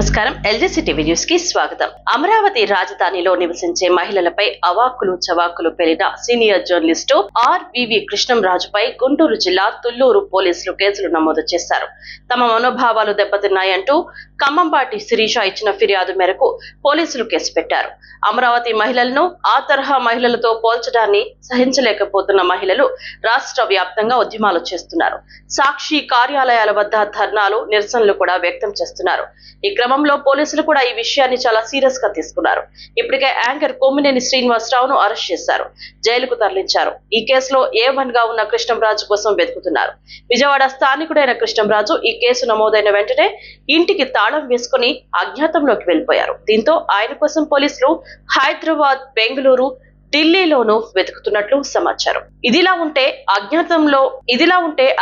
నమస్కారం LGC TV news కి స్వాగతం. అమరావతి రాజధానిలో నివసించే మహిళలపై అవాక్కులు చవాకులు పేలిన సీనియర్ జర్నలిస్టు ఆర్వీవీ కృష్ణంరాజుపై గుంటూరు జిల్లా తుళ్లూరు పోలీసులు కేసులు నమోదు చేశారు. తమ మనోభావాలు దెబ్బతిన్నాయంటూ ఖమ్మంపాటి శిరీష ఇచ్చిన ఫిర్యాదు మేరకు పోలీసులు కేసు పెట్టారు. అమరావతి మహిళలను ఆ తరహా మహిళలతో పోల్చడాన్ని సహించలేకపోతున్న మహిళలు రాష్ట్ర వ్యాప్తంగా ఉద్యమాలు చేస్తున్నారు. సాక్షి కార్యాలయాల వద్ద ధర్నాలు, నిరసనలు కూడా వ్యక్తం చేస్తున్నారు. ఈ క్రమంలో పోలీసులు కూడా ఈ విషయాన్ని చాలా సీరియస్ గా తీసుకున్నారు. ఇప్పటికే యాంకర్ కొమ్మినేని శ్రీనివాసరావును అరెస్ట్ చేశారు, జైలుకు తరలించారు. ఈ కేసులో A1 గా ఉన్న కృష్ణంరాజు కోసం వెతుకుతున్నారు. విజయవాడ స్థానికుడైన కృష్ణంరాజు ఈ కేసు నమోదైన వెంటనే ఇంటికి తాళం వేసుకుని అజ్ఞాతంలోకి వెళ్లిపోయారు. దీంతో ఆయన కోసం పోలీసులు హైదరాబాద్, బెంగళూరు, ఢిల్లీలోనూ వెతుకుతున్నట్లు సమాచారం. ఇదిలా ఉంటే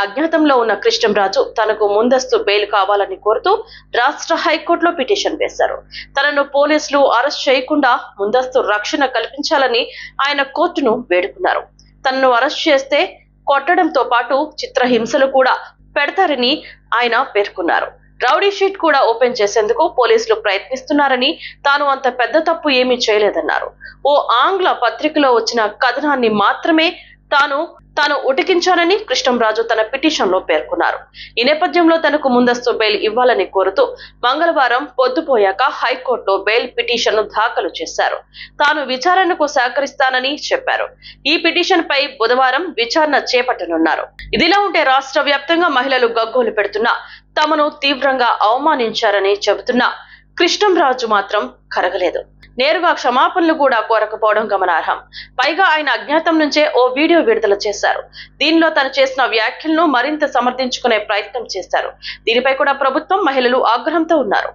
అజ్ఞాతంలో ఉన్న కృష్ణంరాజు తనకు ముందస్తు బెయిల్ కావాలని కోరుతూ రాష్ట్ర హైకోర్టులో పిటిషన్ వేశారు. తనను పోలీసులు అరెస్ట్ చేయకుండా ముందస్తు రక్షణ కల్పించాలని ఆయన కోర్టును వేడుకున్నారు. తనను అరెస్ట్ చేస్తే కొట్టడంతో పాటు చిత్రహింసలు కూడా పెడతారని ఆయన పేర్కొన్నారు. రౌడీ షీట్ కూడా ఓపెన్ చేసేందుకు పోలీసులు ప్రయత్నిస్తున్నారని, తాను అంత పెద్ద తప్పు ఏమీ చేయలేదన్నారు. ఓ ఆంగ్ల పత్రికలో వచ్చిన కథనాన్ని మాత్రమే తాను ఉటకించానని కృష్ణంరాజు తన పిటిషన్ లో పేర్కొన్నారు. ఈ నేపథ్యంలో తనకు ముందస్తు బెయిల్ ఇవ్వాలని కోరుతూ మంగళవారం పొద్దుపోయాక హైకోర్టులో బెయిల్ పిటిషన్ దాఖలు చేశారు. తాను విచారణకు సహకరిస్తానని చెప్పారు. ఈ పిటిషన్ పై బుధవారం విచారణ చేపట్టనున్నారు. ఇదిలా ఉంటే రాష్ట్ర వ్యాప్తంగా మహిళలు గగ్గోలు పెడుతున్నా, తమను తీవ్రంగా అవమానించారని చెబుతున్న కృష్ణంరాజు మాత్రం కరగలేదు. నేరుగా క్షమాపణలు కూడా కోరకపోవడం గమనార్హం. పైగా ఆయన అజ్ఞాతం నుంచే ఓ వీడియో విడుదల చేశారు. దీనిలో తను చేసిన వ్యాఖ్యలను మరింత సమర్థించుకునే ప్రయత్నం చేశారు. దీనిపై కూడా ప్రభుత్వం, మహిళలు ఆగ్రహంతో ఉన్నారు.